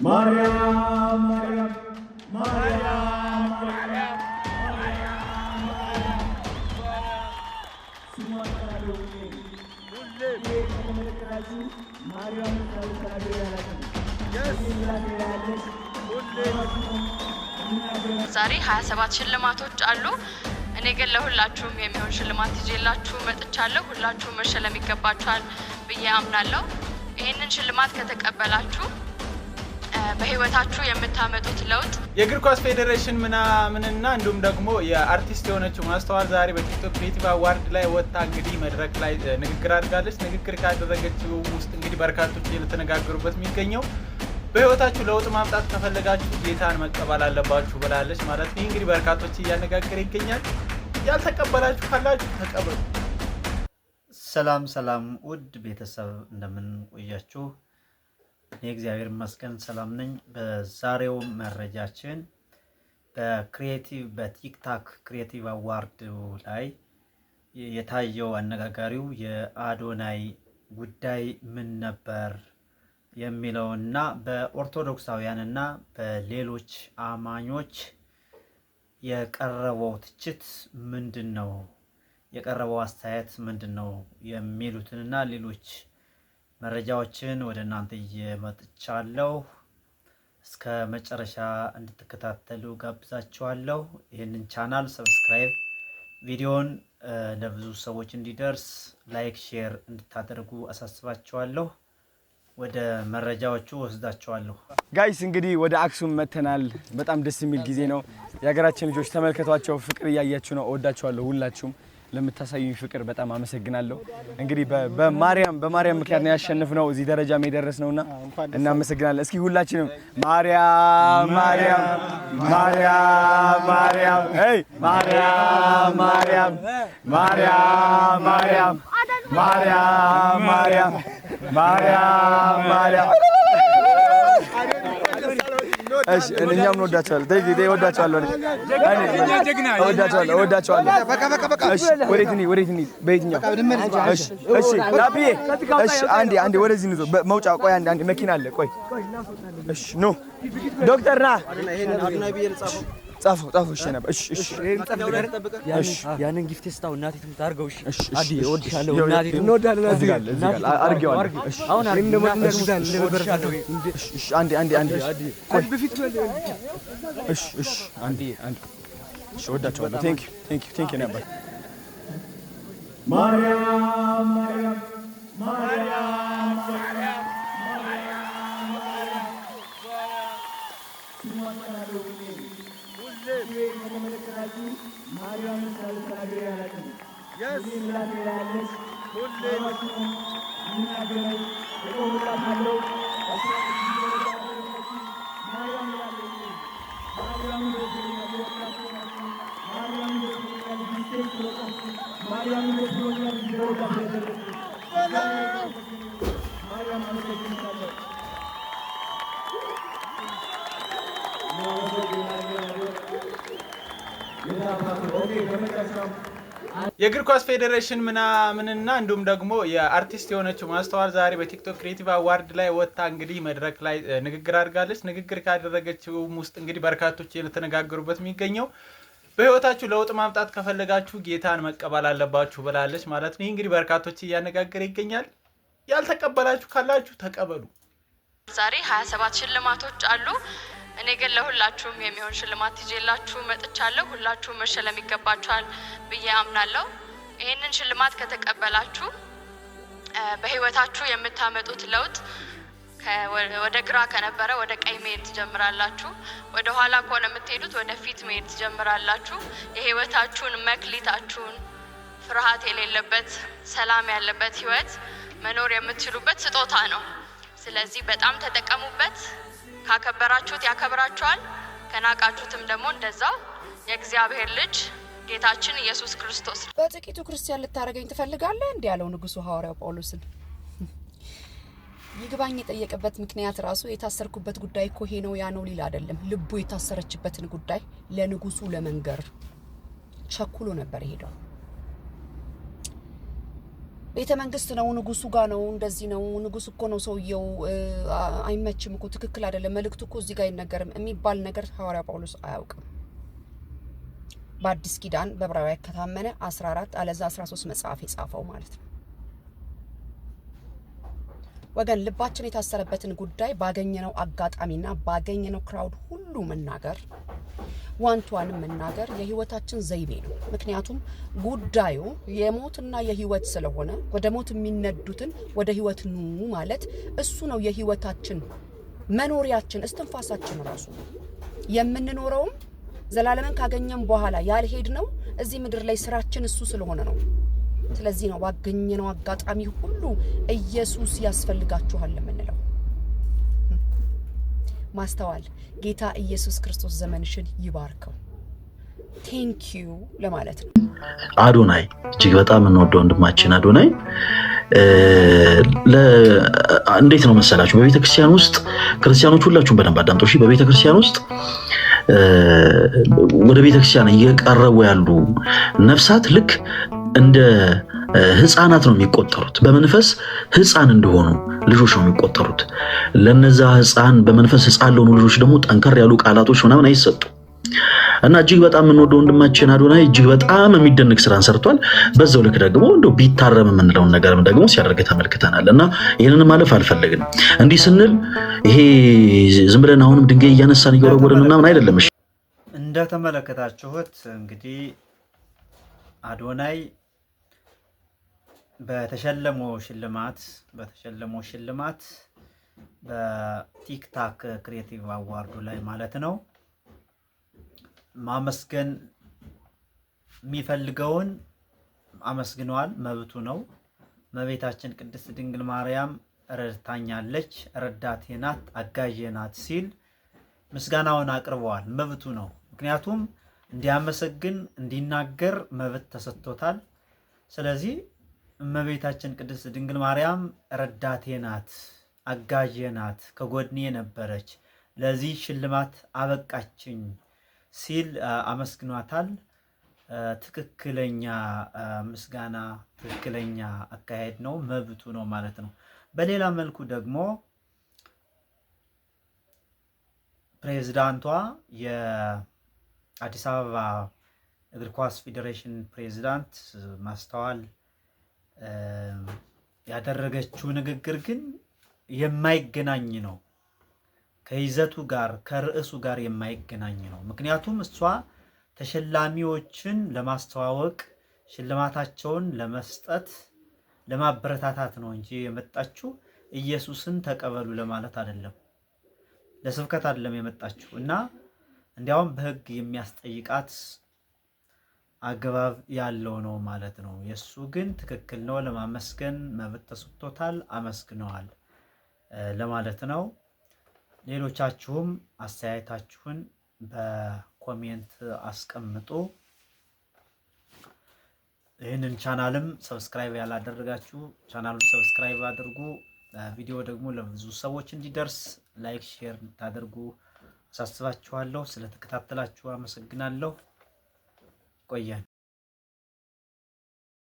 ማርያም ማርያም ማርያም ማርያም ዛሬ 27 ሽልማቶች አሉ። እኔ ግን ለሁላችሁም የሚሆን ሽልማት ይዤላችሁ መጥቻለሁ። ሁላችሁም መሸለም ይገባችኋል ብዬ አምናለሁ። ይሄንን ሽልማት ከተቀበላችሁ በህይወታችሁ የምታመጡት ለውጥ የእግር ኳስ ፌዴሬሽን ምናምንና እንዲሁም ደግሞ የአርቲስት የሆነችው ማስተዋል ዛሬ በቲክቶክ ክሬቲቭ አዋርድ ላይ ወጣ እንግዲህ መድረክ ላይ ንግግር አድርጋለች። ንግግር ካደረገችው ውስጥ እንግዲህ በርካቶች እየተነጋገሩበት የሚገኘው በህይወታችሁ ለውጥ ማምጣት ከፈለጋችሁ ጌታን መቀበል አለባችሁ ብላለች ማለት ነው። እንግዲህ በርካቶች እያነጋገረ ይገኛል። ያልተቀበላችሁ ካላችሁ ተቀበሉ። ሰላም ሰላም ውድ ቤተሰብ እንደምን ቆያችሁ? እኔ እግዚአብሔር ይመስገን ሰላም ነኝ። በዛሬው መረጃችን በቲክታክ ክሬቲቭ አዋርድ ላይ የታየው አነጋጋሪው የአዶናይ ጉዳይ ምን ነበር የሚለውና በኦርቶዶክሳውያንና በሌሎች አማኞች የቀረበው ትችት ምንድነው፣ የቀረበው አስተያየት ምንድነው የሚሉትንና ሌሎች መረጃዎችን ወደ እናንተ እየመጥቻለሁ። እስከ መጨረሻ እንድትከታተሉ ጋብዛችኋለሁ። ይህንን ቻናል ሰብስክራይብ፣ ቪዲዮን ለብዙ ሰዎች እንዲደርስ ላይክ፣ ሼር እንድታደርጉ አሳስባችኋለሁ። ወደ መረጃዎቹ ወስዳችኋለሁ። ጋይስ እንግዲህ ወደ አክሱም መተናል። በጣም ደስ የሚል ጊዜ ነው። የሀገራችን ልጆች ተመልከቷቸው፣ ፍቅር እያያችሁ ነው። እወዳችኋለሁ ሁላችሁም። ለምታሳዩኝ ፍቅር በጣም አመሰግናለሁ። እንግዲህ በማርያም ምክንያት ነው ያሸነፍነው እዚህ ደረጃም የደረስነውና እናመሰግናለን። እስኪ ሁላችንም ማርያም ማርያም ማርያም ማርያም ሄይ ማርያም ማርያም ማርያም ማርያም ማርያም ማርያም ማርያም ማርያም እሺ እኛም እንወዳቸዋለን። ተይ እወዳቸዋለሁ። እወዳቸዋለሁ። እሺ ወዴት እንሂድ? በየትኛው? እሺ ላፒዬ፣ እሺ አንዴ ወደዚህ እንዞ መውጫ። ቆይ አንዴ መኪና አለ። ቆይ እሺ ኖ ዶክተር ና ጻፈው። እሺ ነበር። እሺ ያንን ጊፍት ስታው እናቴ ትምታርገው። እሺ አዲ እወድሻለሁ እናቴ እንወዳለን። እዚህ ጋር አድርጌዋለሁ። እሺ አሁን እወድሻለሁ። እሺ አንዴ ቆይ በፊት እሺ አንዴ እሺ እወዳቸዋለሁ። ቴንክ ዩ ነበር። ማርያም ማርያም ማርያም ማርያም የእግር ኳስ ፌዴሬሽን ምናምንና እንዲሁም ደግሞ የአርቲስት የሆነችው ማስተዋል ዛሬ በቲክቶክ ክሬቲቭ አዋርድ ላይ ወጣ እንግዲህ መድረክ ላይ ንግግር አድርጋለች። ንግግር ካደረገችው ውስጥ እንግዲህ በርካቶች እየተነጋገሩበት የሚገኘው በህይወታችሁ ለውጥ ማምጣት ከፈለጋችሁ ጌታን መቀበል አለባችሁ ብላለች ማለት ነው። እንግዲህ በርካቶች እያነጋገረ ይገኛል። ያልተቀበላችሁ ካላችሁ ተቀበሉ። ዛሬ 27 ሽልማቶች አሉ። እኔ ግን ለሁላችሁም የሚሆን ሽልማት ይዤላችሁ መጥቻለሁ። ሁላችሁም መሸለም ይገባችኋል ብዬ አምናለሁ። ይሄንን ሽልማት ከተቀበላችሁ በህይወታችሁ የምታመጡት ለውጥ ወደ ግራ ከነበረ ወደ ቀኝ መሄድ ትጀምራላችሁ። ወደ ኋላ ከሆነ የምትሄዱት ወደ ፊት መሄድ ትጀምራላችሁ። የህይወታችሁን መክሊታችሁን ፍርሃት የሌለበት ሰላም ያለበት ህይወት መኖር የምትችሉበት ስጦታ ነው። ስለዚህ በጣም ተጠቀሙበት። ካከበራችሁት ያከብራችኋል፣ ከናቃችሁትም ደግሞ እንደዛው። የእግዚአብሔር ልጅ ጌታችን ኢየሱስ ክርስቶስ በጥቂቱ ክርስቲያን ልታረገኝ ትፈልጋለህ እንዴ ያለው ንጉሱ ሐዋርያው ጳውሎስን። ይግባኝ የጠየቀበት ምክንያት ራሱ የታሰርኩበት ጉዳይ እኮ ይሄ ነው ያ ነው ሊል አይደለም። ልቡ የታሰረችበትን ጉዳይ ለንጉሱ ለመንገር ቸኩሎ ነበር ሄደው። ቤተ መንግስት ነው ንጉሱ ጋር ነው እንደዚህ ነው ንጉስ እኮ ነው ሰውየው አይመችም እኮ ትክክል አይደለም መልእክቱ እኮ እዚህ ጋር አይነገርም የሚባል ነገር ሐዋርያ ጳውሎስ አያውቅም። በአዲስ ኪዳን በዕብራውያን ከታመነ 14 አለዛ 13 መጽሐፍ የጻፈው ማለት ነው። ወገን ልባችን የታሰረበትን ጉዳይ ባገኘነው አጋጣሚና ባገኘነው ክራውድ ሁሉ መናገር ዋንቷን መናገር የህይወታችን ዘይቤ ነው። ምክንያቱም ጉዳዩ የሞትና የህይወት ስለሆነ ወደ ሞት የሚነዱትን ወደ ህይወት ኑ ማለት እሱ ነው የህይወታችን መኖሪያችን እስትንፋሳችን ራሱ የምንኖረውም ዘላለምን ካገኘን በኋላ ያልሄድ ነው እዚህ ምድር ላይ ስራችን እሱ ስለሆነ ነው። ስለዚህ ነው ባገኘነው አጋጣሚ ሁሉ ኢየሱስ ያስፈልጋችኋል የምንለው። ማስተዋል ጌታ ኢየሱስ ክርስቶስ ዘመንሽን ይባርከው። ቴንክ ዩ ለማለት ነው። አዶናይ እጅግ በጣም እንወደው ወንድማችን አዶናይ እንዴት ነው መሰላችሁ? በቤተክርስቲያን ውስጥ ክርስቲያኖች ሁላችሁም በደንብ አዳምጡ እሺ። በቤተክርስቲያን ውስጥ ወደ ቤተክርስቲያን እየቀረቡ ያሉ ነፍሳት ልክ እንደ ህፃናት ነው የሚቆጠሩት። በመንፈስ ህፃን እንደሆኑ ልጆች ነው የሚቆጠሩት። ለነዛ ህፃን በመንፈስ ህፃን ለሆኑ ልጆች ደግሞ ጠንከር ያሉ ቃላቶች ምናምን አይሰጡ እና እጅግ በጣም የምንወደው ወንድማችን አዶናይ እጅግ በጣም የሚደንቅ ስራን ሰርቷል። በዛው ልክ ደግሞ እንደው ቢታረም የምንለውን ነገርም ደግሞ ሲያደርግ ተመልክተናል እና ይሄንን ማለፍ አልፈልግም። እንዲህ ስንል ይሄ ዝም ብለን አሁንም ድንጋይ እያነሳን እየወረወርን ምናምን አይደለም። እሺ እንደተመለከታችሁት እንግዲህ አዶናይ በተሸለመው ሽልማት በቲክታክ ክሬቲቭ አዋርዱ ላይ ማለት ነው ማመስገን የሚፈልገውን አመስግኗል። መብቱ ነው። እመቤታችን ቅድስት ድንግል ማርያም ረድታኛለች፣ ረዳቴ ናት፣ አጋዤ ናት ሲል ምስጋናውን አቅርበዋል። መብቱ ነው። ምክንያቱም እንዲያመሰግን እንዲናገር መብት ተሰጥቶታል። ስለዚህ እመቤታችን ቅድስት ድንግል ማርያም ረዳቴ ናት፣ አጋዤ ናት፣ ከጎድኔ ነበረች፣ ለዚህ ሽልማት አበቃችኝ ሲል አመስግኗታል። ትክክለኛ ምስጋና፣ ትክክለኛ አካሄድ ነው፣ መብቱ ነው ማለት ነው። በሌላ መልኩ ደግሞ ፕሬዝዳንቷ የአዲስ አበባ እግር ኳስ ፌዴሬሽን ፕሬዝዳንት ማስተዋል ያደረገችው ንግግር ግን የማይገናኝ ነው። ከይዘቱ ጋር ከርዕሱ ጋር የማይገናኝ ነው። ምክንያቱም እሷ ተሸላሚዎችን ለማስተዋወቅ ሽልማታቸውን ለመስጠት ለማበረታታት ነው እንጂ የመጣችው ኢየሱስን ተቀበሉ ለማለት አይደለም፣ ለስብከት አይደለም የመጣችው እና እንዲያውም በሕግ የሚያስጠይቃት አግባብ ያለው ነው ማለት ነው። የሱ ግን ትክክል ነው። ለማመስገን መብት ተሰጥቶታል፣ አመስግነዋል ለማለት ነው። ሌሎቻችሁም አስተያየታችሁን በኮሜንት አስቀምጡ። ይህንን ቻናልም ሰብስክራይብ ያላደረጋችሁ ቻናሉን ሰብስክራይብ አድርጉ። ቪዲዮ ደግሞ ለብዙ ሰዎች እንዲደርስ ላይክ፣ ሼር እንድታደርጉ አሳስባችኋለሁ። ስለተከታተላችሁ አመሰግናለሁ። ቆየን።